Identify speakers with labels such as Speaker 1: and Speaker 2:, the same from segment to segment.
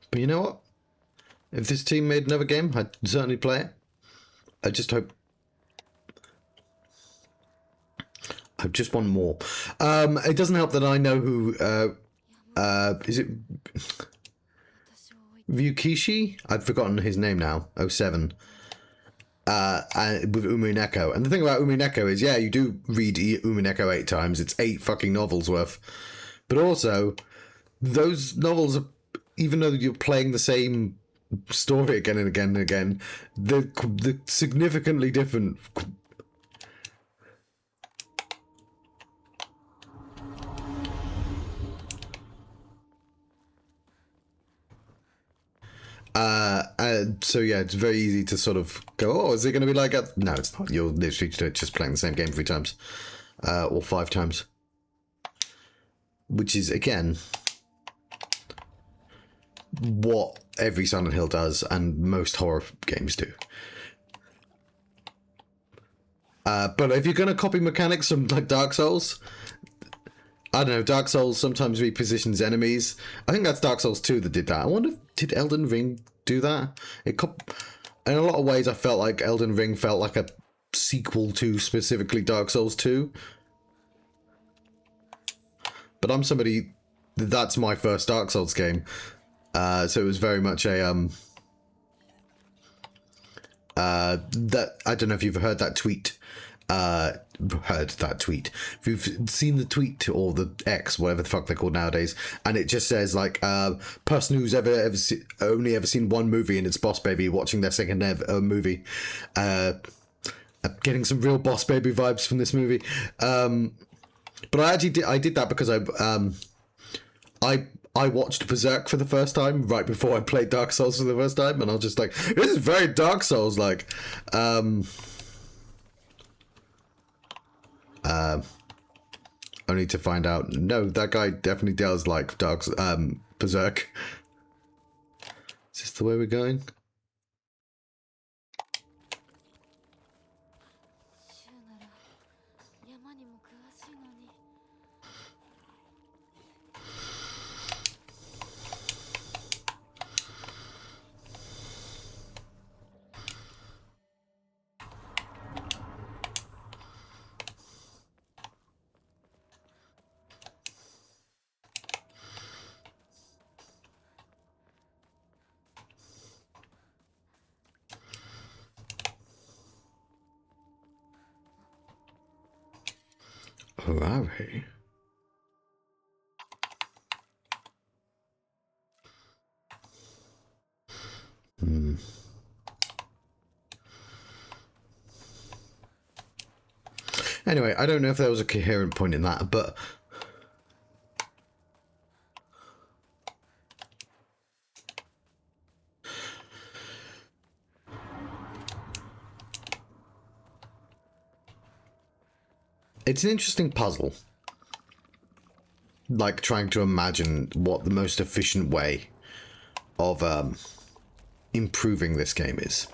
Speaker 1: But you know what? If this team made another game, I'd certainly play it. I just hope... I just want more. It doesn't help that I know who... is it... Ryukishi? I've forgotten his name now. 07. With Umineko. And the thing about Umineko is, yeah, you do read Umineko 8 times. It's 8 fucking novels worth. But also, those novels are... Even though you're playing the same story again and again and again, they're significantly different. So yeah, it's very easy to sort of go, oh, is it going to be like a... No, it's not. You're literally just playing the same game 3 times. Or 5 times. Which is, again... what every Silent Hill does and most horror games do. But if you're going to copy mechanics from like Dark Souls, I don't know, Dark Souls sometimes repositions enemies. I think that's Dark Souls 2 that did that. I wonder, did Elden Ring do that? In a lot of ways, I felt like Elden Ring felt like a sequel to specifically Dark Souls 2. But I'm somebody, that's my first Dark Souls game. So it was very much a, that, I don't know if you've heard that tweet, if you've seen the tweet or the X, whatever the fuck they're called nowadays, and it just says like, person who's only ever seen one movie and it's Boss Baby watching their second movie, getting some real Boss Baby vibes from this movie. But I did that because I watched Berserk for the first time right before I played Dark Souls for the first time, and I was just like, this is very Dark Souls-like. Only to find out, no, that guy definitely does like Berserk. Is this the way we're going? Oh, are we? Anyway, I don't know if there was a coherent point in that, but... it's an interesting puzzle. Like, trying to imagine what the most efficient way of improving this game is.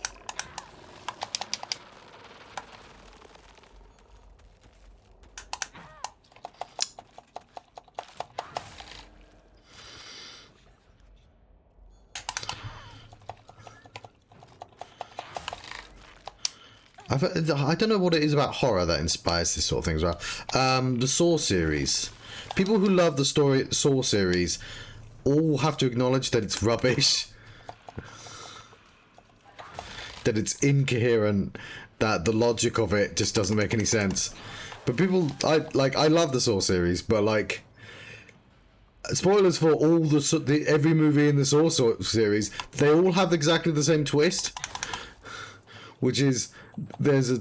Speaker 1: I don't know what it is about horror that inspires this sort of thing as well. The Saw series. People who love the Saw series all have to acknowledge that it's rubbish. That it's incoherent. That the logic of it just doesn't make any sense. But people, I love the Saw series, but like... spoilers for all every movie in the Saw series, they all have exactly the same twist. Which is... there's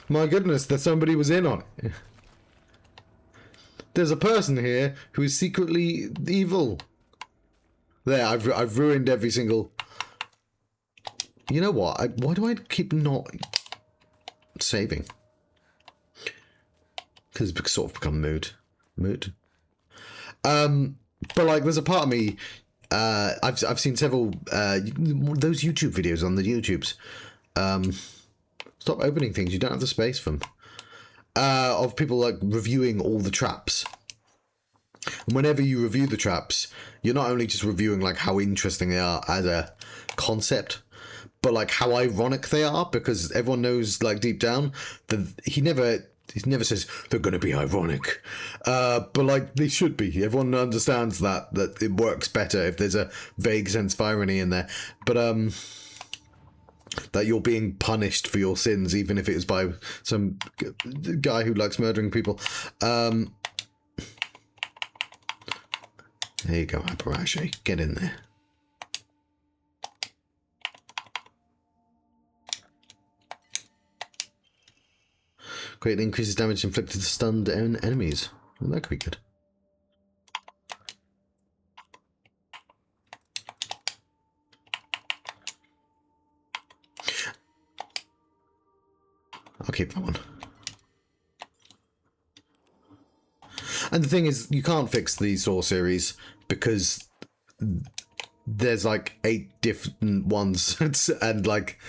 Speaker 1: my goodness, that somebody was in on it. There's a person here who is secretly evil. There, I've ruined every single... You know what? Why do I keep not saving? Because it's sort of become mood. But like, there's a part of me. I've seen several those YouTube videos on the YouTubes. Stop opening things. You don't have the space for them. Of people like reviewing all the traps. And whenever you review the traps, you're not only just reviewing like how interesting they are as a concept, but like how ironic they are, because everyone knows like deep down that he never says they're going to be ironic, but like they should be. Everyone understands that it works better if there's a vague sense of irony in there, but that you're being punished for your sins, even if it is by some guy who likes murdering people. There you go, Aparache. Get in there. Greatly increases damage inflicted to stunned enemies. Well, that could be good. I'll keep that one. And the thing is, you can't fix the Saw series because there's like 8 different ones. And like,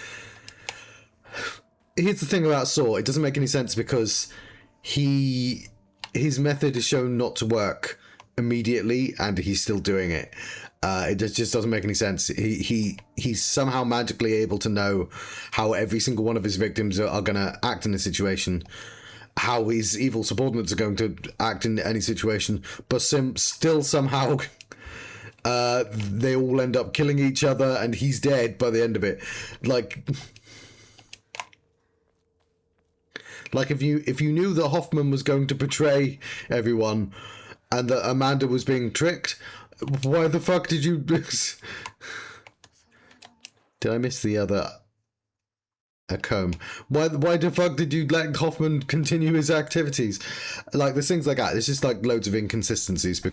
Speaker 1: here's the thing about Saw. It doesn't make any sense because his method is shown not to work immediately and he's still doing it. It just doesn't make any sense. He's somehow magically able to know how every single one of his victims are going to act in a situation, how his evil subordinates are going to act in any situation, but still somehow they all end up killing each other and he's dead by the end of it. Like if you knew that Hoffman was going to betray everyone and that Amanda was being tricked, why the fuck did you... Did I miss the other... a comb? Why the fuck did you let Hoffman continue his activities? Like, there's things like that. There's just like loads of inconsistencies.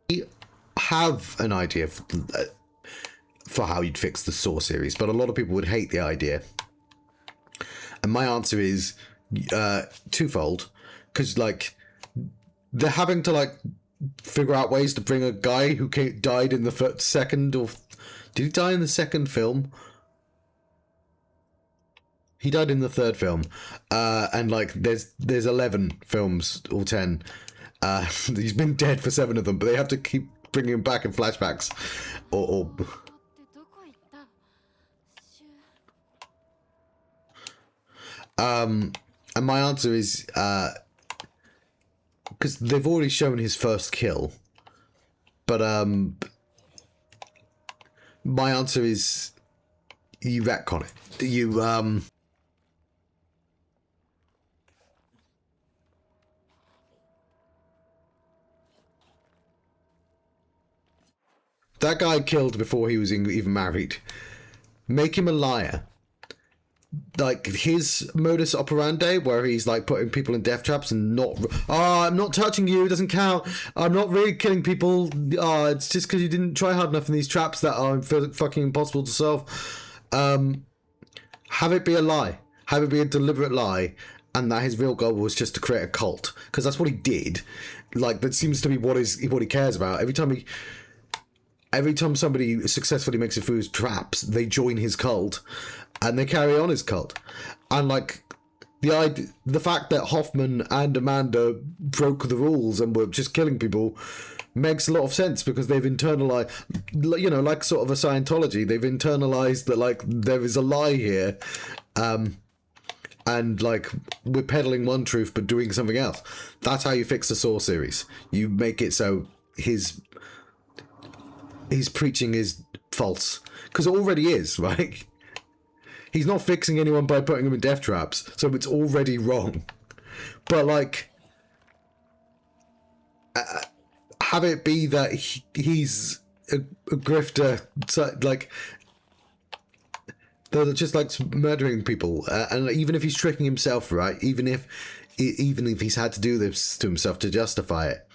Speaker 1: We have an idea for how you'd fix the Saw series, but a lot of people would hate the idea. And my answer is twofold, because like they're having to like figure out ways to bring a guy who died in the second, or did he die in the second film? He died in the third film, and like there's 11 films or 10. He's been dead for 7 of them, but they have to keep bringing him back in flashbacks, or and my answer is because they've already shown his first kill, but my answer is you retcon it. You that guy killed before he was even married. Make him a liar. Like his modus operandi, where he's like putting people in death traps and not, I'm not touching you, it doesn't count. I'm not really killing people. It's just because you didn't try hard enough in these traps that are fucking impossible to solve. Have it be a lie. Have it be a deliberate lie, and that his real goal was just to create a cult, because that's what he did. Like that seems to be what he cares about. Every time somebody successfully makes it through his traps, they join his cult. And they carry on his cult. And like the fact that Hoffman and Amanda broke the rules and were just killing people makes a lot of sense, because they've internalized, you know, like sort of a Scientology, they've internalized that like there is a lie here, and like we're peddling one truth but doing something else. That's how you fix the Saw series. You make it so his preaching is false, because it already is, right? He's not fixing anyone by putting them in death traps, so it's already wrong. But, like, have it be that he's a grifter, so, like, they're just, like, murdering people. And even if he's tricking himself, right, even if he's had to do this to himself to justify it,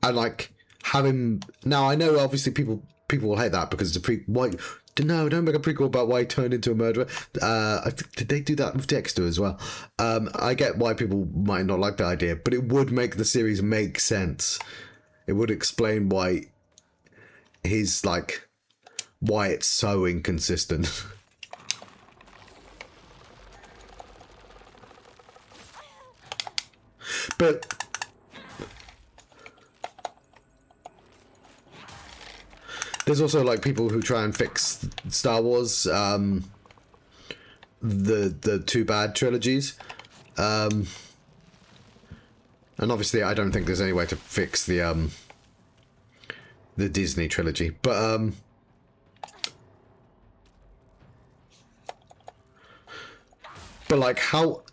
Speaker 1: and, like, have him... Now, I know, obviously, people will hate that because it's a No, don't make a prequel about why he turned into a murderer. Did they do that with Dexter as well? I get why people might not like the idea, but it would make the series make sense. It would explain why his, like, why it's so inconsistent. But there's also like people who try and fix Star Wars, the two bad trilogies, and obviously I don't think there's any way to fix the Disney trilogy, but like how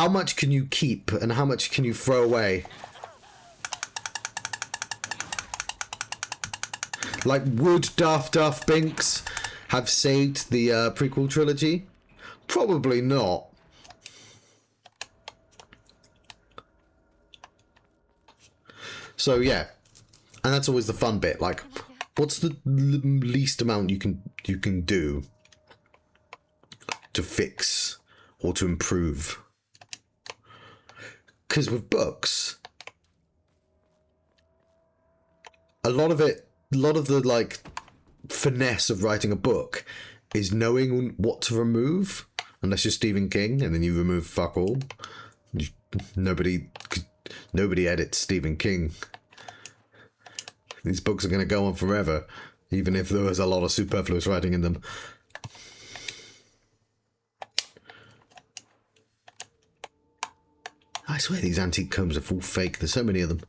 Speaker 1: much can you keep and how much can you throw away? Like, would Duff Binks have saved the prequel trilogy? Probably not. So yeah, and that's always the fun bit. Like, what's the least amount you can do to fix or to improve? Because with books, a lot of the like finesse of writing a book is knowing what to remove, unless you're Stephen King and then you remove fuck all. Nobody edits Stephen King. These books are going to go on forever, even if there was a lot of superfluous writing in them. I swear these antique combs are full fake. There's so many of them.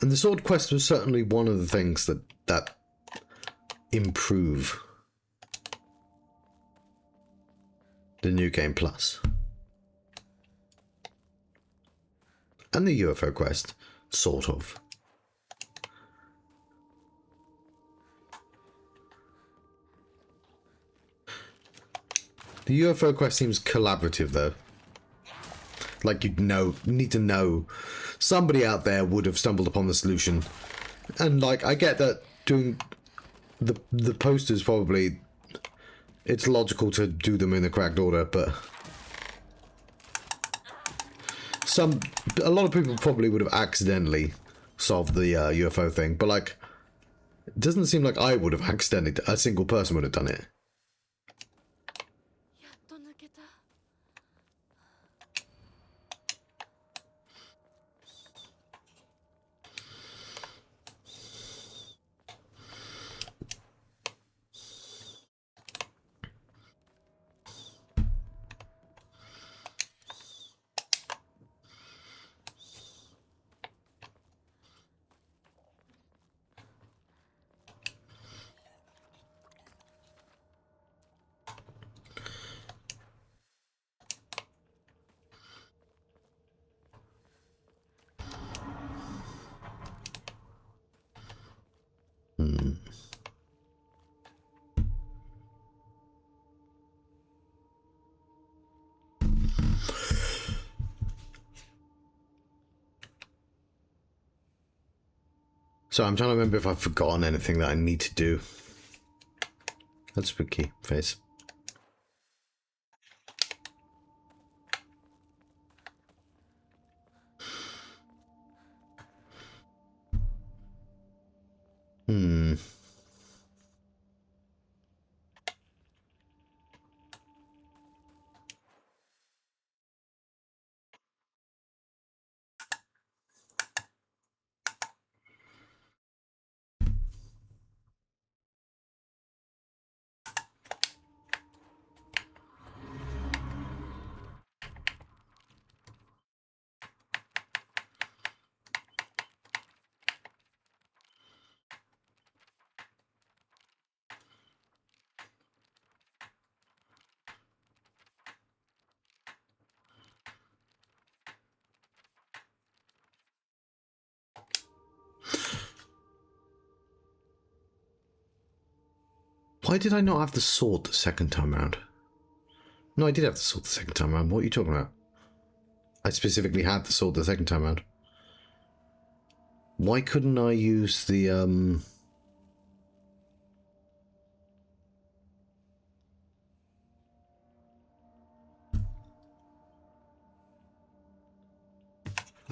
Speaker 1: And the sword quest was certainly one of the things that improve the New Game Plus. And the UFO quest, sort of. The UFO quest seems collaborative though. Like you need to know somebody out there would have stumbled upon the solution. And like I get that doing the posters probably it's logical to do them in the correct order, but a lot of people probably would have accidentally solved the UFO thing, but like it doesn't seem like I would have accidentally, a single person would have done it. So I'm trying to remember if I've forgotten anything that I need to do. That's spooky face. Why did I not have the sword the second time around? No, I did have the sword the second time around. What are you talking about? I specifically had the sword the second time around. Why couldn't I use the,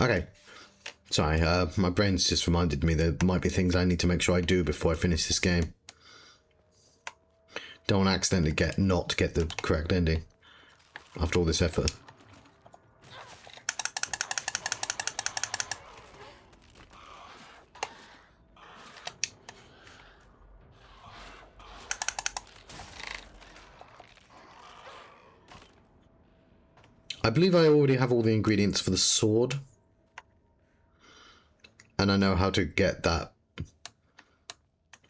Speaker 1: Okay. Sorry, my brain's just reminded me there might be things I need to make sure I do before I finish this game. Don't want to accidentally not get the correct ending after all this effort. I believe I already have all the ingredients for the sword. And I know how to get that.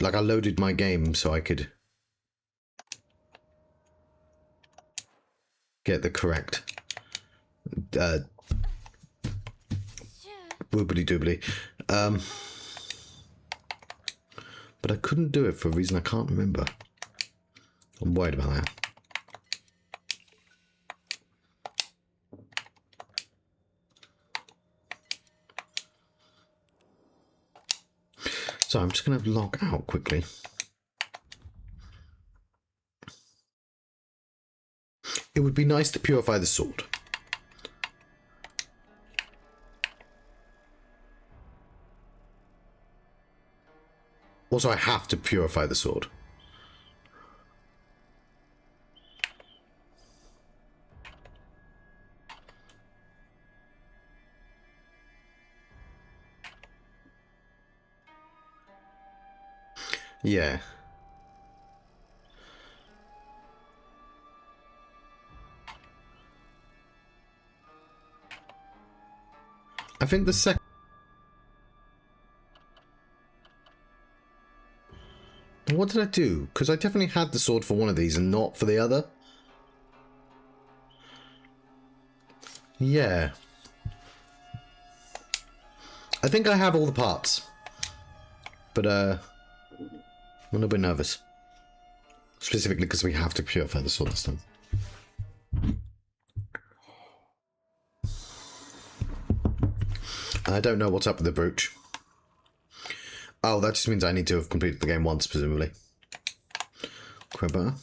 Speaker 1: Like, I loaded my game so I could get the correct woobly doobly. But I couldn't do it for a reason I can't remember. I'm worried about that. So I'm just going to log out quickly. It would be nice to purify the sword. Also, I have to purify the sword. Yeah. I think the second... What did I do? Because I definitely had the sword for one of these and not for the other. Yeah. I think I have all the parts. But, I'm a little bit nervous. Specifically because we have to purify the sword this time. I don't know what's up with the brooch. Oh, that just means I need to have completed the game once, presumably. Crowbar.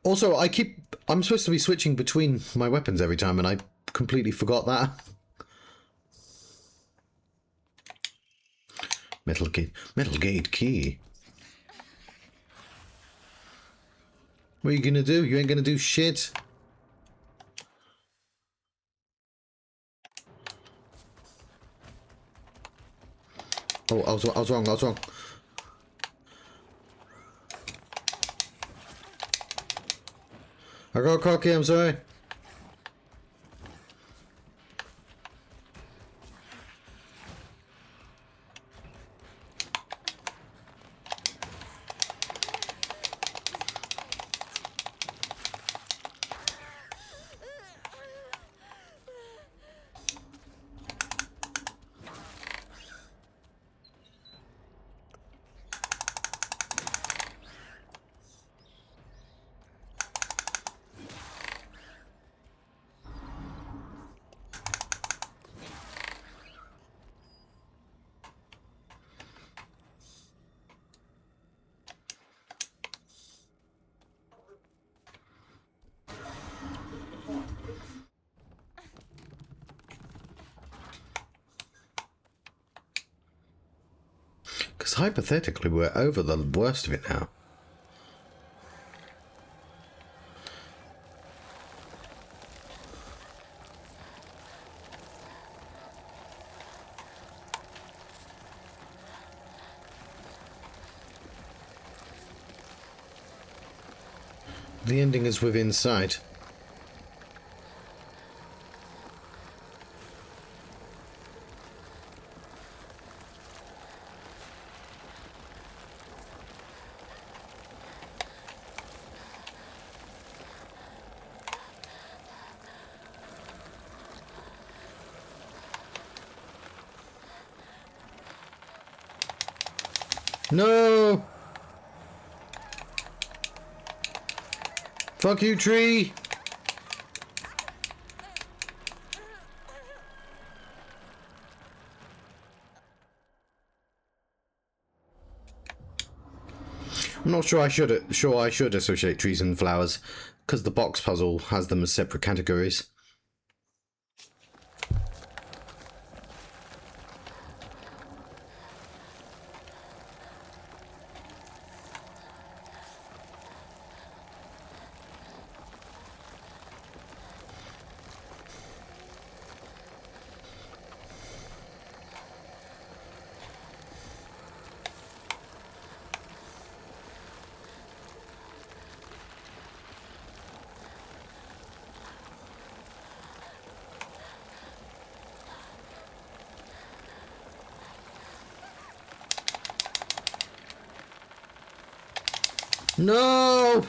Speaker 1: Also, I'm supposed to be switching between my weapons every time, and I completely forgot that. Metal gate key. What are you gonna do? You ain't gonna do shit. Oh, I was wrong. I got cocky, I'm sorry. Because hypothetically, we're over the worst of it now. The ending is within sight. No! Fuck you, tree! I'm not sure I should associate trees and flowers, because the box puzzle has them as separate categories. No!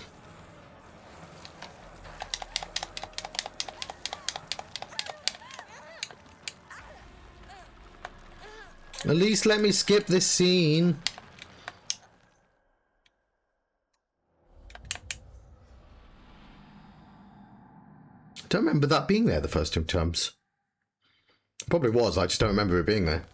Speaker 1: At least let me skip this scene. I don't remember that being there the first two times. Probably was, I just don't remember it being there.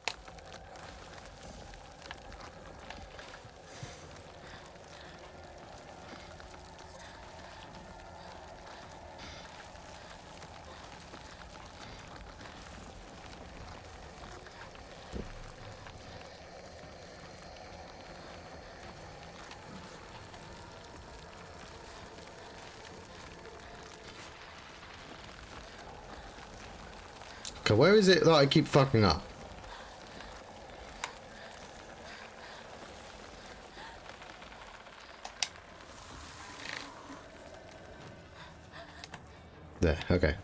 Speaker 1: Okay, where is it that I keep fucking up? There, okay.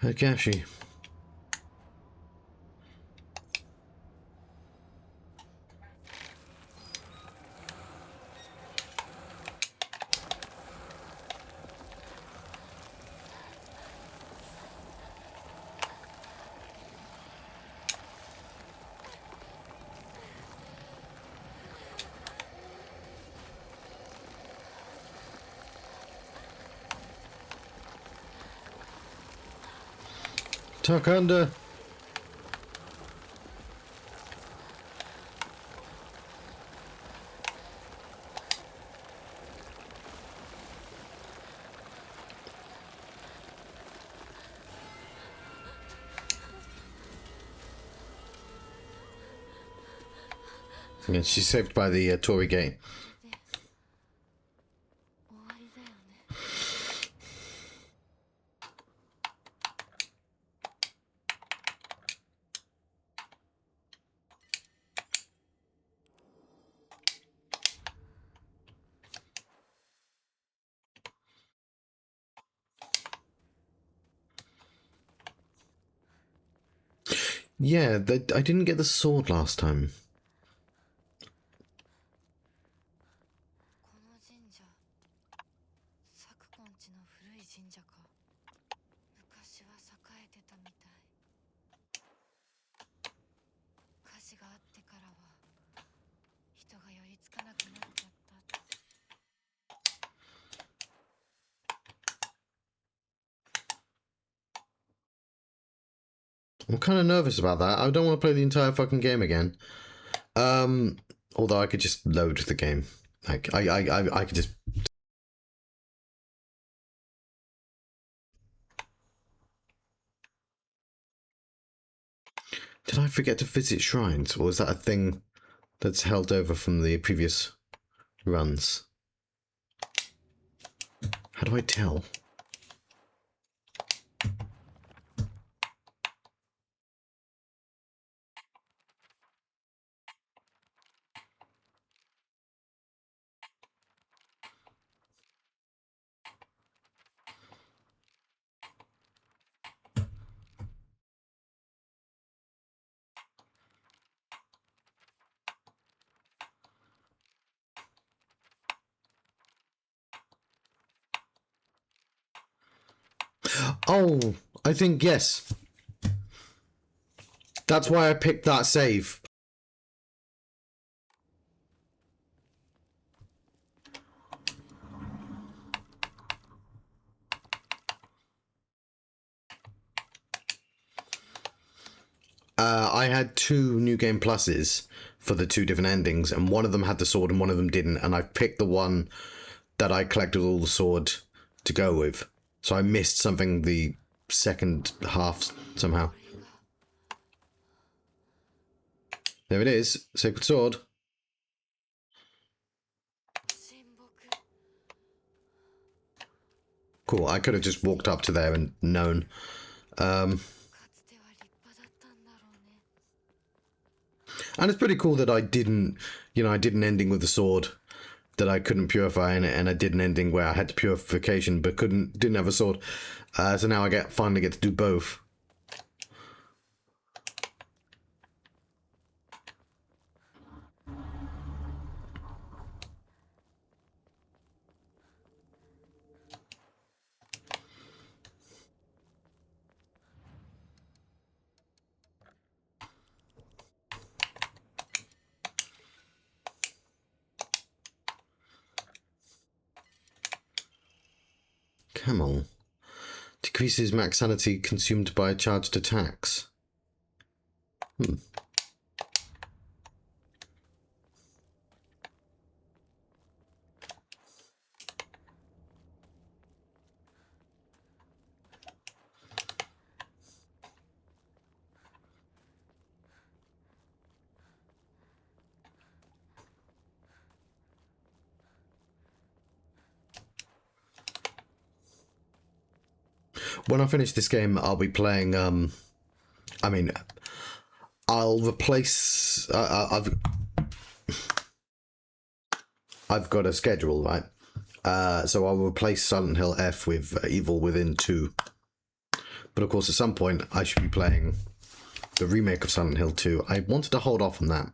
Speaker 1: Akashi. Tuck under. Yeah, she's saved by the Tory gate. Yeah, I didn't get the sword last time. I'm kind of nervous about that. I don't want to play the entire fucking game again. Although I could just load the game. Like I could just. Did I forget to visit shrines, or is that a thing that's held over from the previous runs? How do I tell? Oh, I think yes. That's why I picked that save. I had 2 New Game Pluses for the 2 different endings, and one of them had the sword and one of them didn't, and I picked the one that I collected all the sword to go with. So I missed something the second half somehow. There it is, Sacred Sword. Cool, I could have just walked up to there and known. And it's pretty cool that I didn't, I did an ending with the sword that I couldn't purify in it, and I did an ending where I had the purification but didn't have a sword. So now I finally get to do both. Come on. Decreases max sanity consumed by charged attacks. When I finish this game, I'll be playing, I'll replace, I've got a schedule, right? So I'll replace Silent Hill F with Evil Within 2. But of course, at some point, I should be playing the remake of Silent Hill 2. I wanted to hold off on that.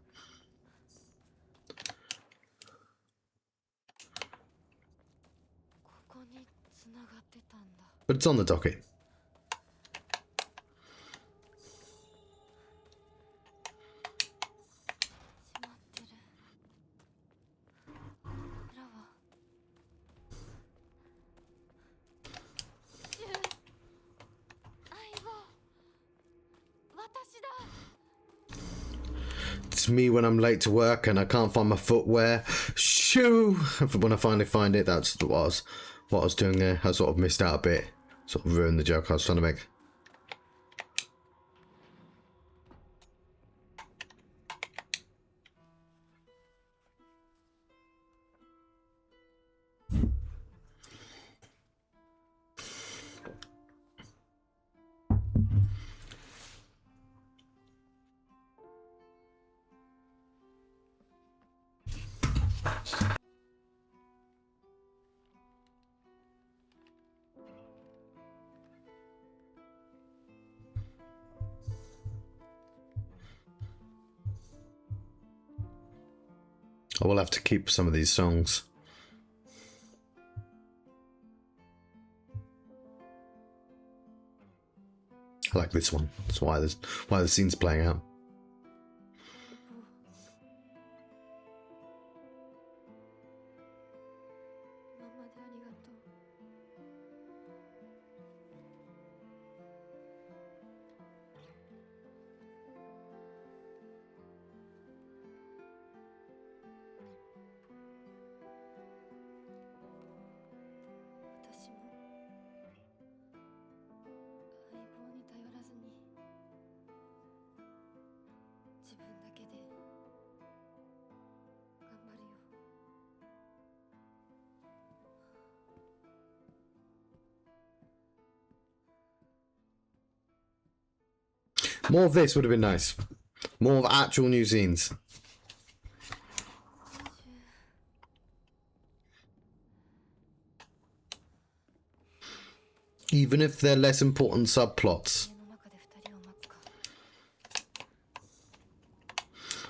Speaker 1: But it's on the docket. It's me when I'm late to work and I can't find my footwear. Shoo! When I finally find it, that's what I was doing there. I sort of missed out a bit. Sort of ruined the joke I was trying to make. I will have to keep some of these songs. I like this one. That's why the scene's playing out. More of this would have been nice. More of actual new scenes. Even if they're less important subplots.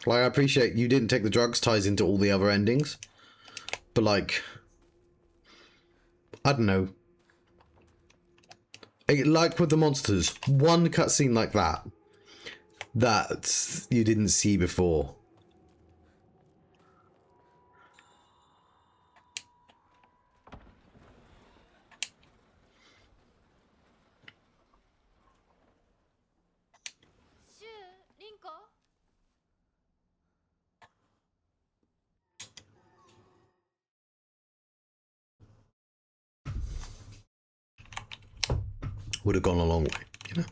Speaker 1: Like, I appreciate you didn't take the drugs ties into all the other endings. But like, I don't know. Like with the monsters, one cutscene like that you didn't see before. Would have gone a long way, you know.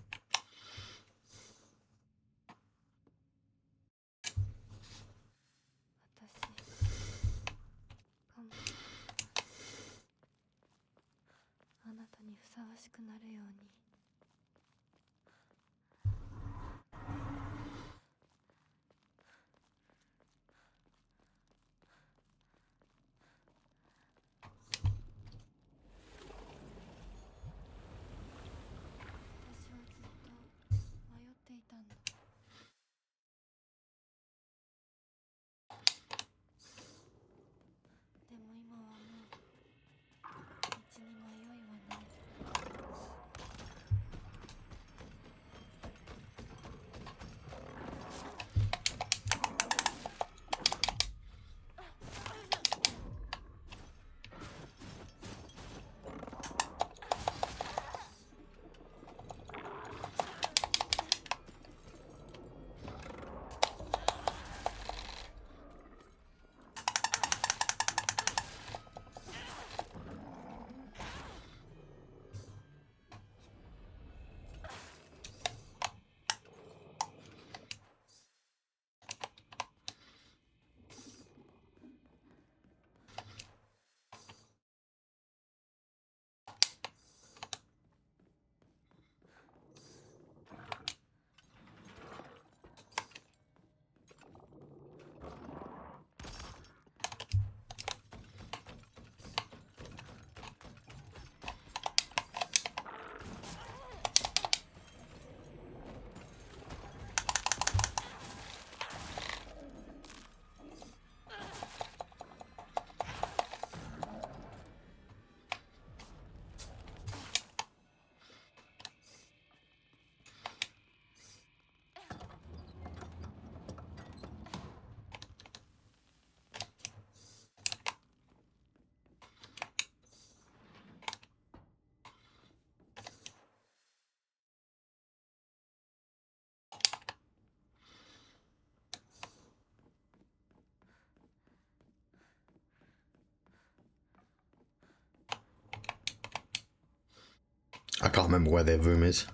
Speaker 1: I can't remember where their room is.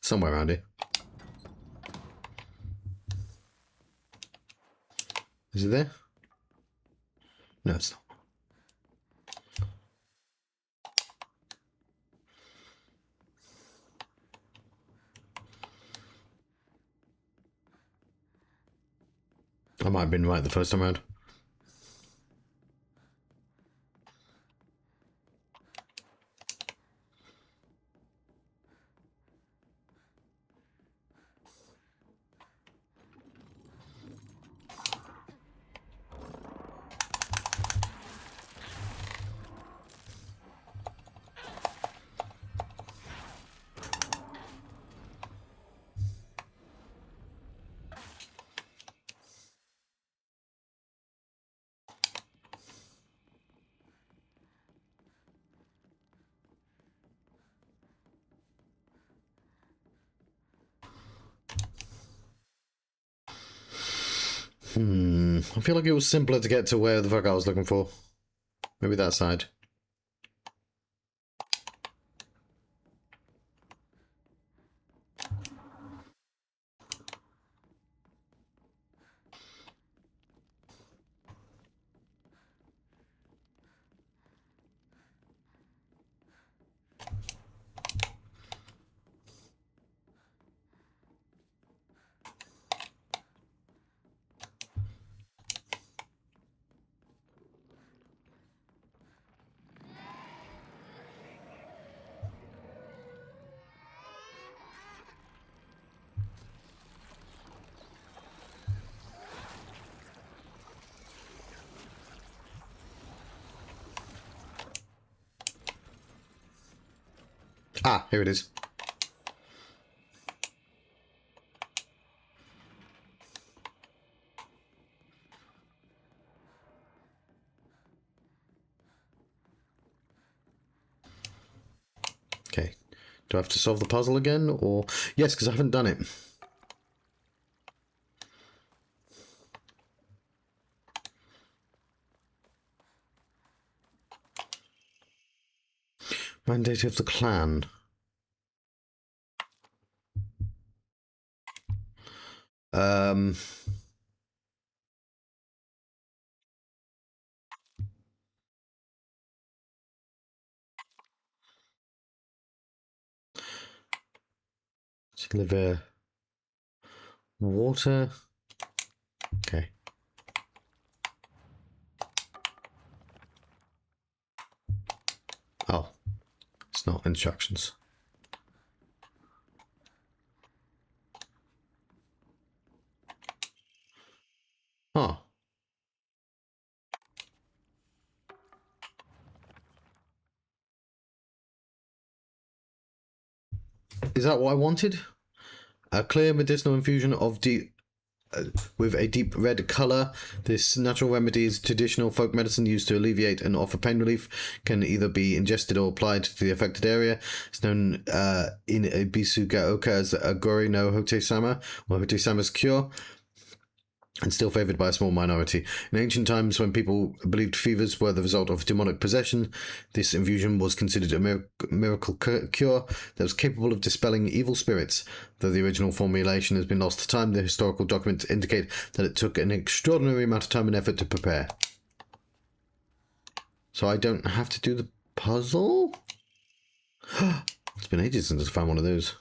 Speaker 1: Somewhere around here. Is it there? No, it's not. I might have been right the first time around. I feel like it was simpler to get to where the fuck I was looking for. Maybe that side. Ah, here it is. Okay. Do I have to solve the puzzle again, or... Yes, because I haven't done it. Mandate of the clan. Um... Deliver water. Okay. Oh, it's not instructions. Oh. Is that what I wanted? A clear medicinal infusion of deep... with a deep red colour. This natural remedy is traditional folk medicine used to alleviate and offer pain relief. Can either be ingested or applied to the affected area. It's known in Ibisugaoka as Agori no Hotei Sama, or Hotei Sama's cure, and still favoured by a small minority. In ancient times, when people believed fevers were the result of demonic possession, this infusion was considered a miracle cure that was capable of dispelling evil spirits. Though the original formulation has been lost to time, the historical documents indicate that it took an extraordinary amount of time and effort to prepare. So I don't have to do the puzzle? It's been ages since I found one of those.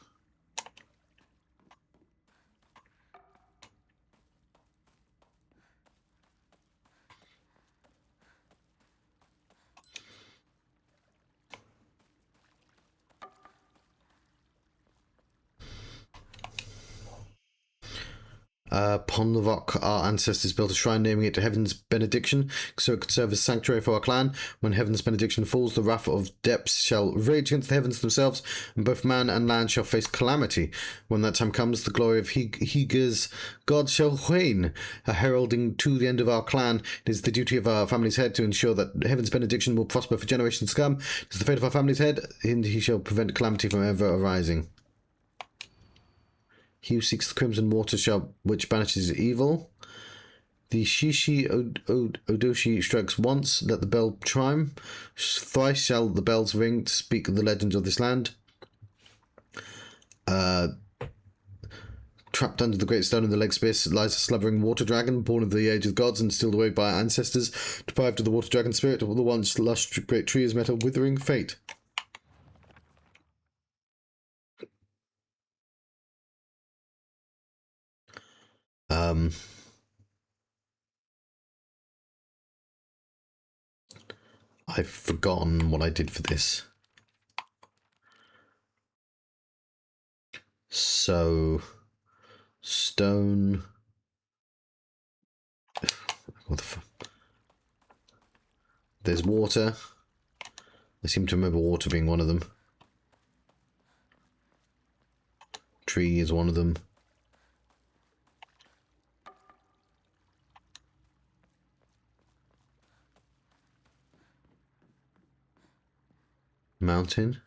Speaker 1: Upon the rock, our ancestors built a shrine naming it Heaven's Benediction, so it could serve as sanctuary for our clan. When Heaven's Benediction falls, the wrath of depths shall rage against the heavens themselves, and both man and land shall face calamity. When that time comes, the glory of Higa's God shall reign. Heralding to the end of our clan, it is the duty of our family's head to ensure that Heaven's Benediction will prosper for generations to come. It is the fate of our family's head, and he shall prevent calamity from ever arising. He who seeks the crimson water shall, which banishes evil. The Shishi Odoshi strikes once, let the bell chime. Thrice shall the bells ring to speak the legends of this land. Trapped under the great stone in the lake's abyss lies a slumbering water dragon, born of the age of the gods and stilled away by our ancestors. Deprived of the water dragon spirit, the once lush great tree has met a withering fate. I've forgotten what I did for this. So, stone. What the fuck? There's water. I seem to remember water being one of them. Tree is one of them. Mountain.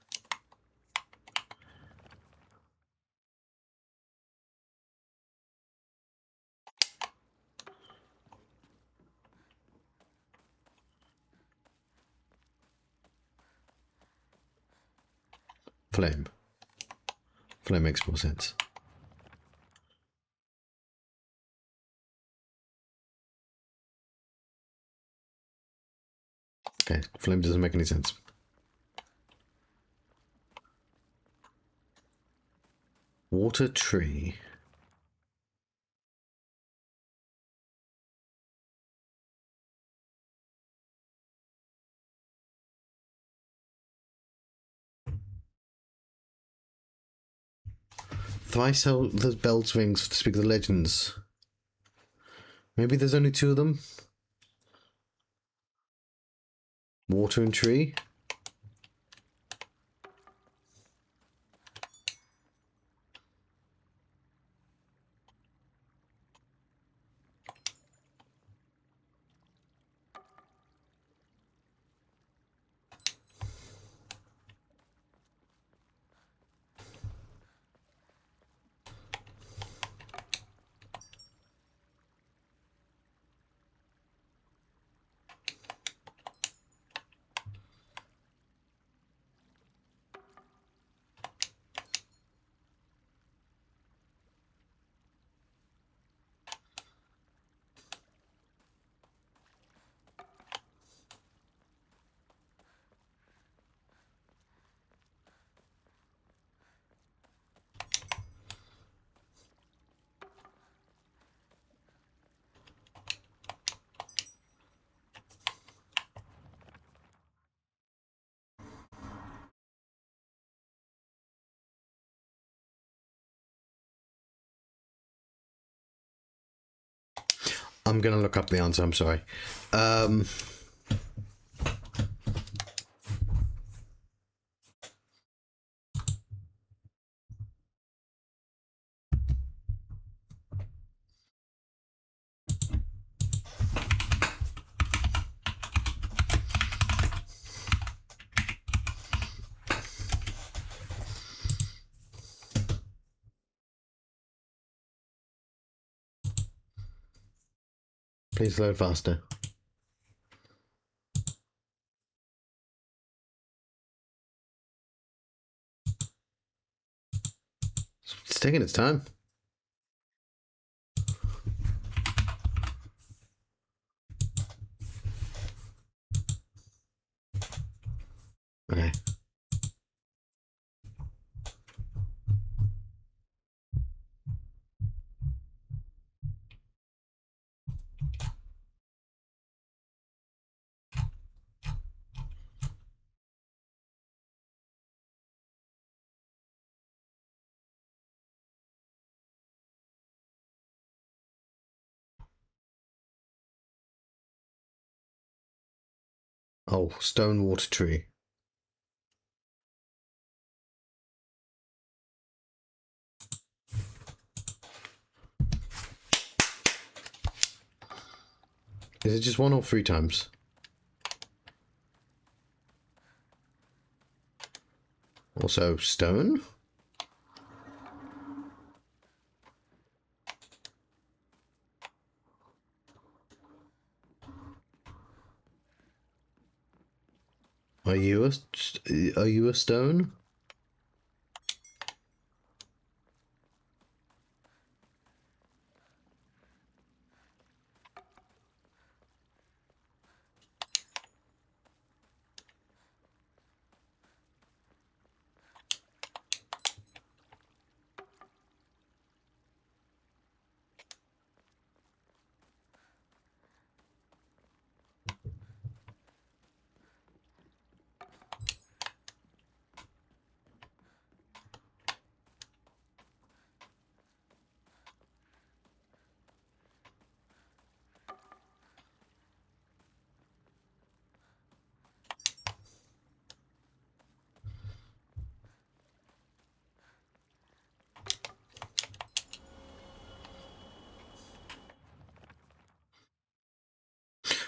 Speaker 1: Flame. Flame makes more sense. Okay, flame doesn't make any sense. Water tree. Thrice shall the bells rings to speak of the legends. Maybe there's only two of them. Water and tree. I'm gonna look up the answer, I'm sorry. Please load faster. It's taking its time. Okay. Oh, stone water tree. Is it just 1 or 3 times? Also, stone? Are you a stone?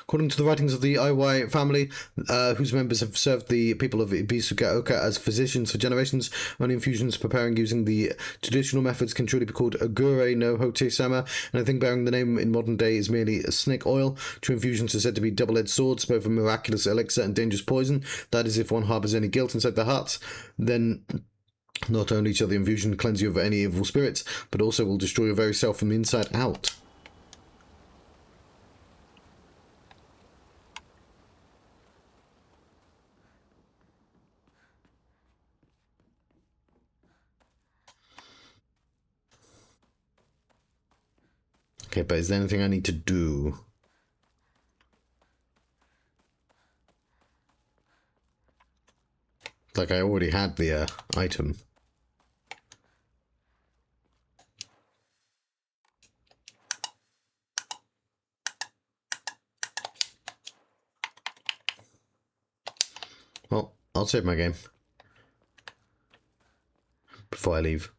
Speaker 1: According to the writings of the Iwai family, whose members have served the people of Ibisugaoka as physicians for generations, only infusions preparing using the traditional methods can truly be called agure no Hotei Sama. Anything bearing the name in modern day is merely snake oil. True infusions are said to be double-edged swords, both a miraculous elixir and dangerous poison. That is, if one harbours any guilt inside their hearts, then not only shall the infusion cleanse you of any evil spirits, but also will destroy your very self from the inside out. Okay, but is there anything I need to do? Like, I already had the item. Well, I'll save my game before I leave.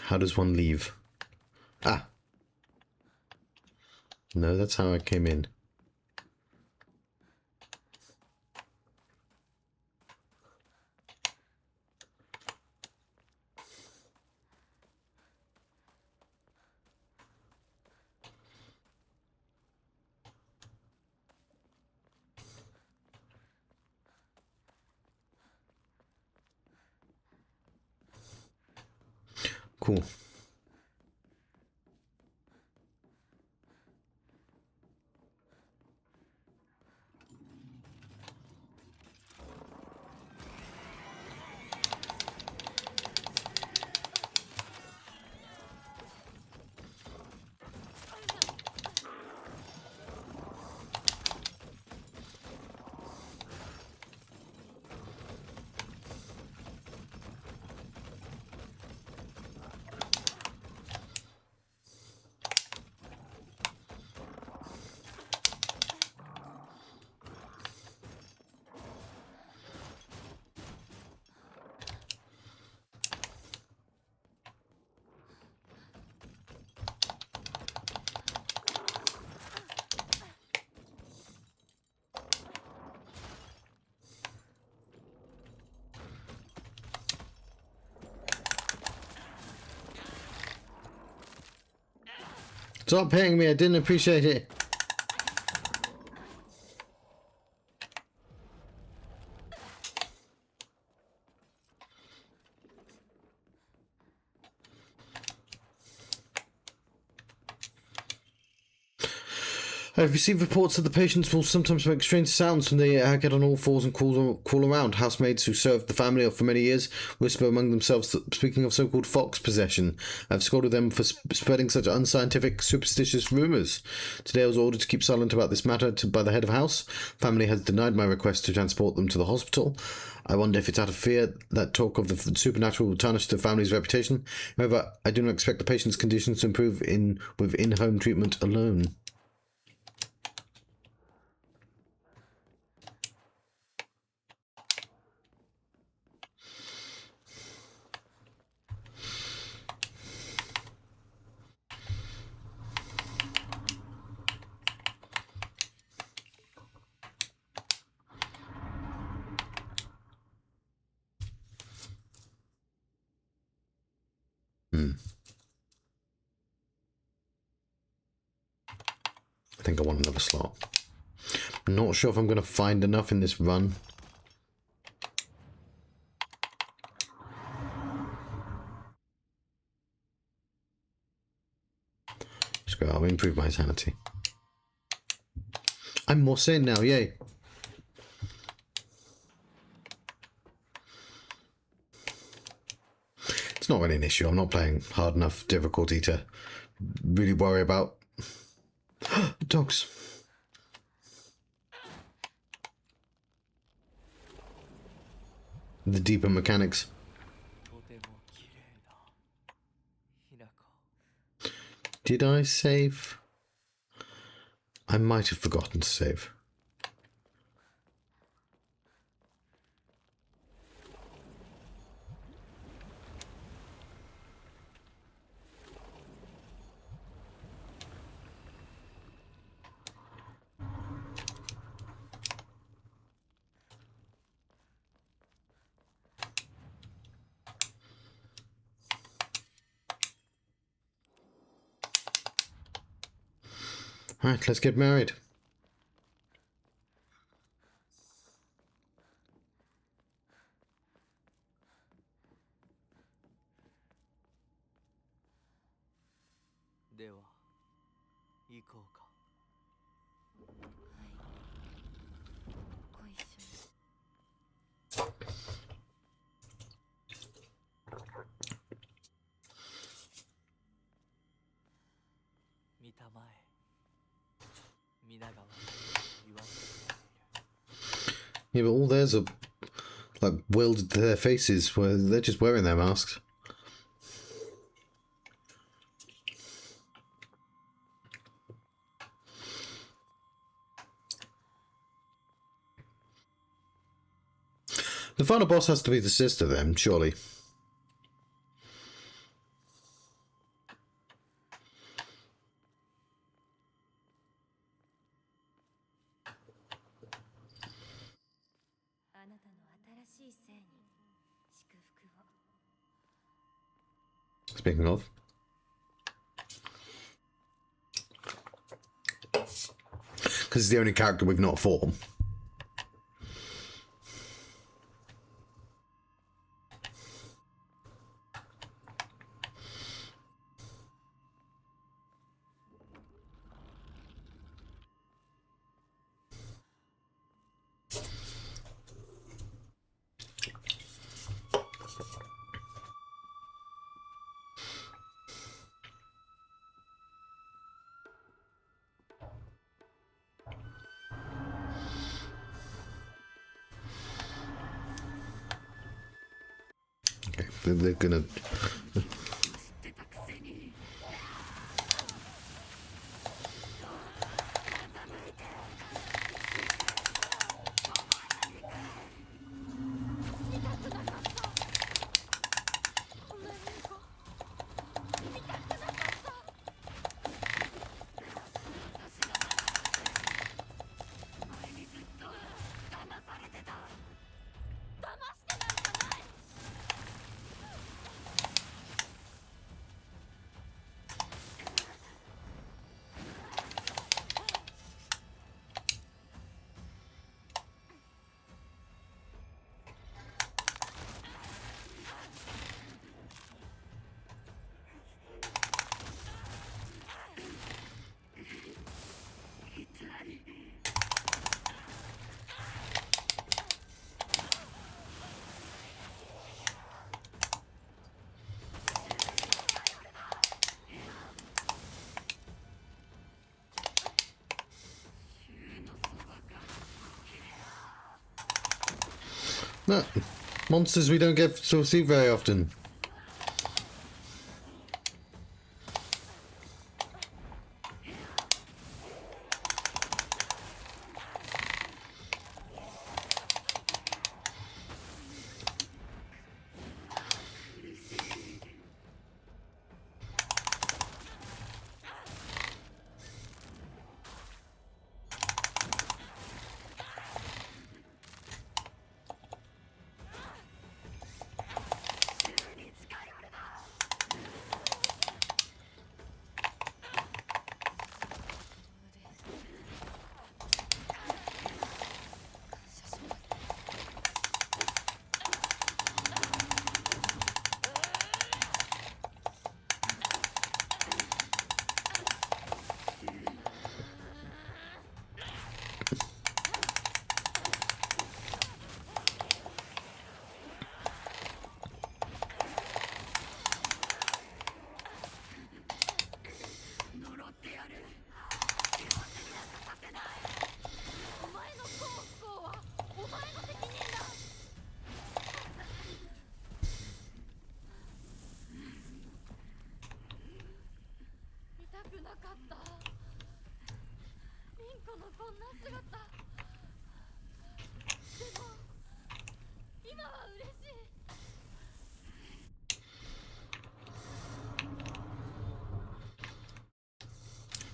Speaker 1: How does one leave? Ah! No, that's how I came in. Cool. Stop paying me, I didn't appreciate it. I've received reports that the patients will sometimes make strange sounds when they get on all fours and crawl around. Housemaids who served the family for many years whisper among themselves, speaking of so-called fox possession. I've scolded them for spreading such unscientific, superstitious rumours. Today I was ordered to keep silent about this matter by the head of house. Family has denied my request to transport them to the hospital. I wonder if it's out of fear that talk of the supernatural will tarnish the family's reputation. However, I do not expect the patient's conditions to improve with in-home treatment alone. I think I want another slot. I'm not sure if I'm going to find enough in this run. Let's go. I'll improve my sanity. I'm more sane now, yay. It's not really an issue. I'm not playing hard enough difficulty to really worry about dogs. The deeper mechanics. Did I save? I might have forgotten to save. Alright, let's get married. Yeah, but all theirs are like welded to their faces where they're just wearing their masks. The final boss has to be the sister then, surely. Speaking of. Because it's the only character we've not fought. They're gonna... No, monsters we don't get to see very often.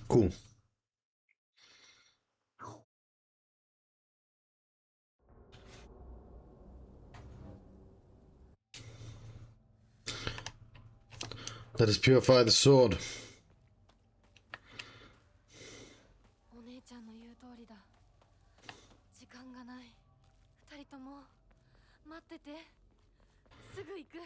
Speaker 1: Cool. Let us purify the sword.
Speaker 2: お姉ちゃんの言う通りだ。時間がない。二人とも待ってて。すぐ行く。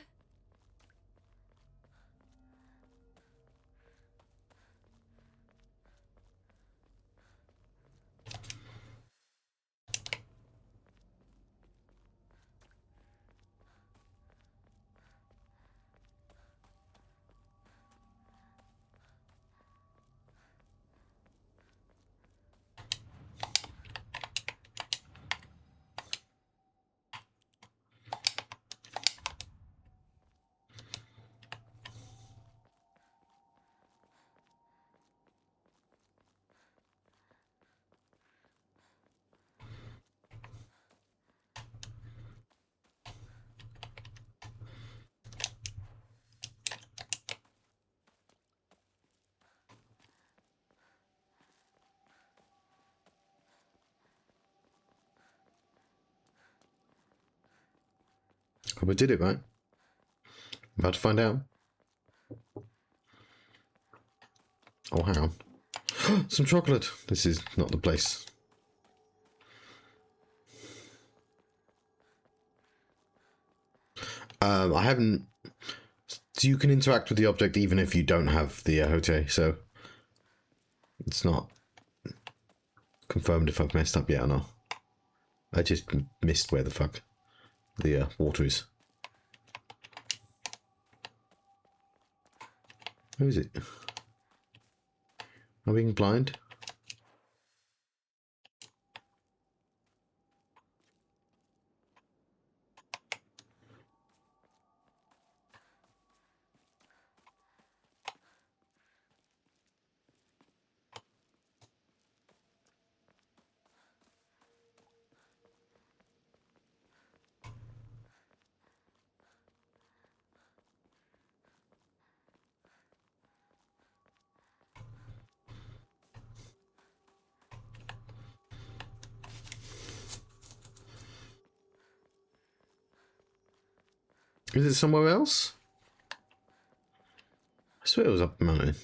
Speaker 1: Oh, we did it, right? About to find out. Oh, hang on. Some chocolate. This is not the place. I haven't... So you can interact with the object even if you don't have the Hotei, so... It's not confirmed if I've messed up yet or not. I just missed where the fuck the water is. Who is it? Am I being blind? Is it somewhere else? I swear it was up the mountain.